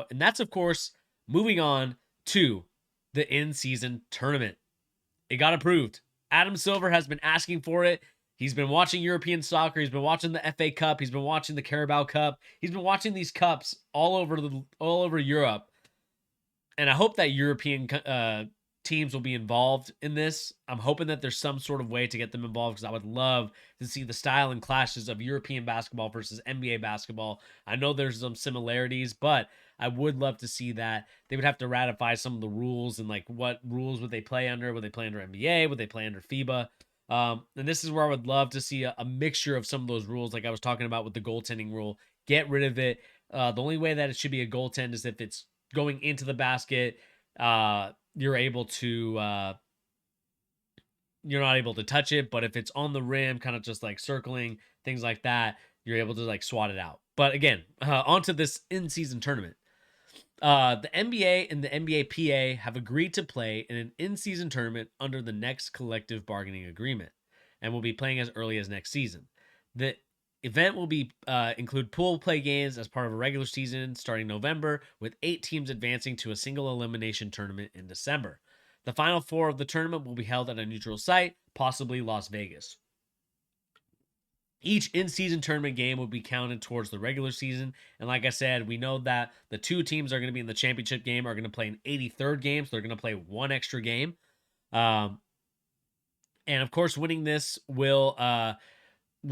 about. And that's, of course, moving on to the in-season tournament. It got approved. Adam Silver has been asking for it. He's been watching European soccer. He's been watching the FA Cup. He's been watching the Carabao Cup. He's been watching these cups all over Europe. And I hope that European teams will be involved in this. I'm hoping that there's some sort of way to get them involved because I would love to see the style and clashes of European basketball versus NBA basketball. I know there's some similarities, but I would love to see that. They would have to ratify some of the rules and like what rules would they play under? Would they play under NBA? Would they play under FIBA? And this is where I would love to see a mixture of some of those rules, like I was talking about with the goaltending rule. Get rid of it. The only way that it should be a goaltend is if it's going into the basket. You're able to you're not able to touch it, but if it's on the rim, kind of just like circling, things like that, you're able to like swat it out. But again, onto this in-season tournament. The NBA and the NBA PA have agreed to play in an in-season tournament under the next collective bargaining agreement and will be playing as early as next season. The event will be include pool play games as part of a regular season starting November, with 8 teams advancing to a single elimination tournament in December. The final 4 of the tournament will be held at a neutral site, possibly Las Vegas. Each in-season tournament game will be counted towards the regular season. And like I said, we know that the 2 teams are going to be in the championship game are going to play an 83rd game. So they're going to play 1 extra game. And of course, winning this will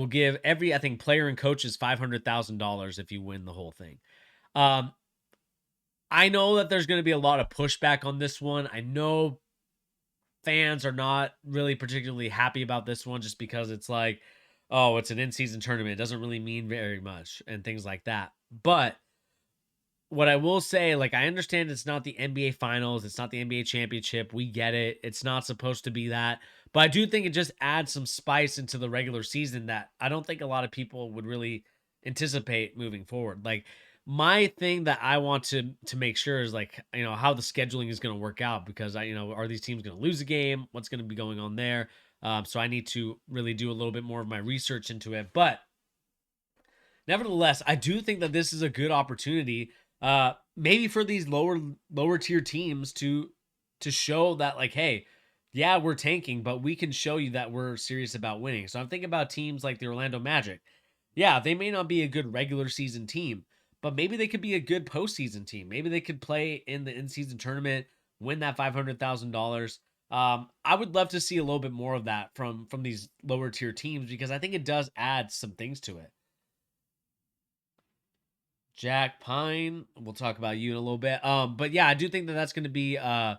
give every, I think, player and coaches $500,000 if you win the whole thing. I know that there's going to be a lot of pushback on this one. I know fans are not really particularly happy about this one just because it's like, oh, it's an in-season tournament. It doesn't really mean very much and things like that. But what I will say, like, I understand it's not the NBA Finals. It's not the NBA Championship. We get it. It's not supposed to be that. But I do think it just adds some spice into the regular season that I don't think a lot of people would really anticipate moving forward. Like, my thing that I want to make sure is like, how the scheduling is going to work out because are these teams going to lose a game? What's going to be going on there? So I need to really do a little bit more of my research into it. But nevertheless, I do think that this is a good opportunity, maybe for these lower tier teams to show that like, hey, yeah, we're tanking, but we can show you that we're serious about winning. So I'm thinking about teams like the Orlando Magic. Yeah, they may not be a good regular season team, but maybe they could be a good postseason team. Maybe they could play in the in-season tournament, win that $500,000. I would love to see a little bit more of that from these lower tier teams because I think it does add some things to it. Jack Pine, we'll talk about you in a little bit. But yeah, I do think that that's going to be a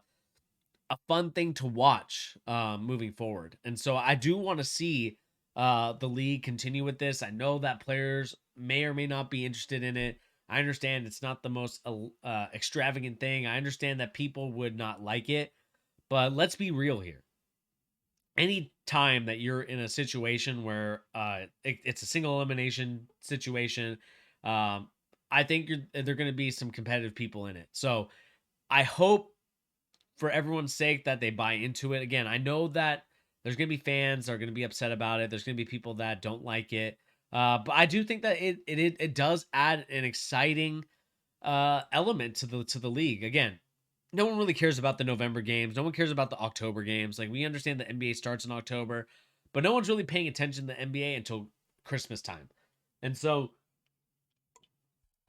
fun thing to watch moving forward. And so I do want to see the league continue with this. I know that players may or may not be interested in it. I understand it's not the most extravagant thing. I understand that people would not like it. But let's be real here. Any time that you're in a situation where it's a single elimination situation, I think there are going to be some competitive people in it. So I hope for everyone's sake that they buy into it. Again, I know that there's going to be fans that are going to be upset about it. There's going to be people that don't like it. But I do think that it does add an exciting element to the league. Again, no one really cares about the November games. No one cares about the October games. Like, we understand the NBA starts in October, but no one's really paying attention to the NBA until Christmas time. And so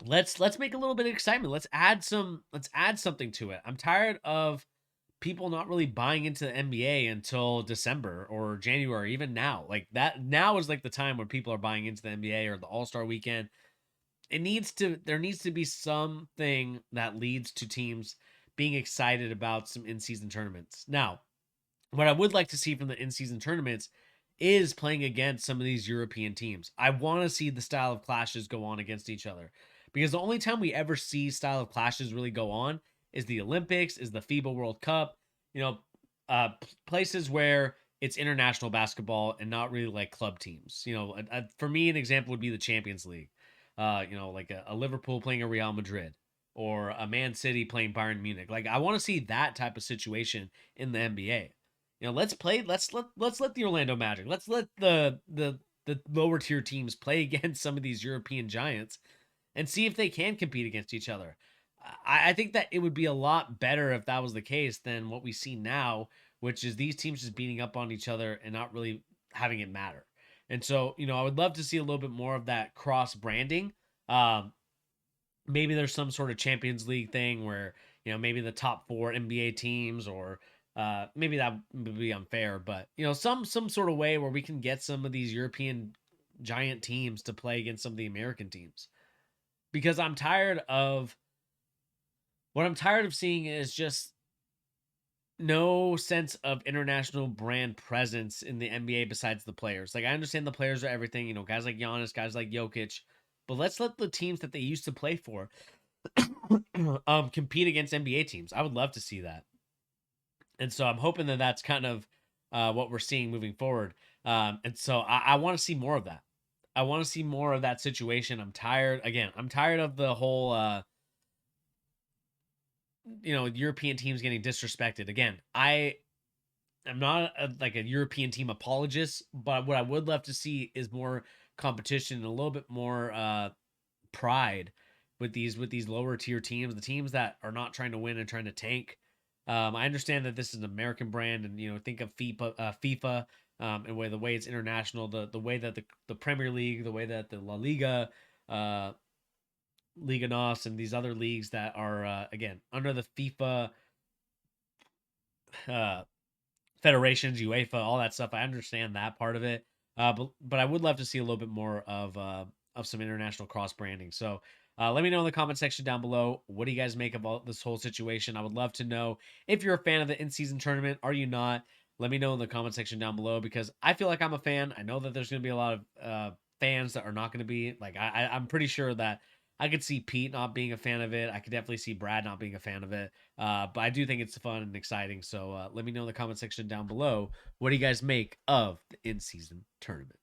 let's make a little bit of excitement. Let's add something to it. I'm tired of people not really buying into the NBA until December or January, even now. Like, that now is like the time where people are buying into the NBA or the All-Star weekend. There needs to be something that leads to teams being excited about some in-season tournaments. Now, what I would like to see from the in-season tournaments is playing against some of these European teams. I want to see the style of clashes go on against each other because the only time we ever see style of clashes really go on is the Olympics, is the FIBA World Cup, places where it's international basketball and not really like club teams. For me, an example would be the Champions League. Like a Liverpool playing a Real Madrid or a Man City playing Bayern Munich. Like, I want to see that type of situation in the NBA. Let's let the Orlando Magic, let's let the lower tier teams play against some of these European giants and see if they can compete against each other. I think that it would be a lot better if that was the case than what we see now, which is these teams just beating up on each other and not really having it matter. And so, I would love to see a little bit more of that cross branding. Um, Maybe there's some sort of Champions League thing where, maybe the top four NBA teams, or maybe that would be unfair, but some sort of way where we can get some of these European giant teams to play against some of the American teams. Because what I'm tired of seeing is just no sense of international brand presence in the NBA besides the players. Like, I understand the players are everything, guys like Giannis, guys like Jokic, but let's let the teams that they used to play for compete against NBA teams. I would love to see that. And so I'm hoping that that's kind of what we're seeing moving forward. And so I want to see more of that. I want to see more of that situation. I'm tired. Again, I'm tired of the whole European teams getting disrespected. Again, I am not like a European team apologist, but what I would love to see is more competition and a little bit more pride with these lower tier teams, the teams that are not trying to win and trying to tank. I understand that this is an American brand, and think of FIFA, and the way it's international, the way that the Premier League, the way that the La Liga, uh, Liga NOS, and these other leagues that are again under the FIFA uh, federations, UEFA, all that stuff. I understand that part of it, but I would love to see a little bit more of some international cross branding. So let me know in the comment section down below. What do you guys make of all this whole situation? I would love to know if you're a fan of the in-season tournament. Are you not? Let me know in the comment section down below, because I feel like I'm a fan. I know that there's going to be a lot of fans that are not going to be. Like, I'm pretty sure that I could see Pete not being a fan of it. I could definitely see Brad not being a fan of it. But I do think it's fun and exciting. So let me know in the comment section down below. What do you guys make of the in-season tournament?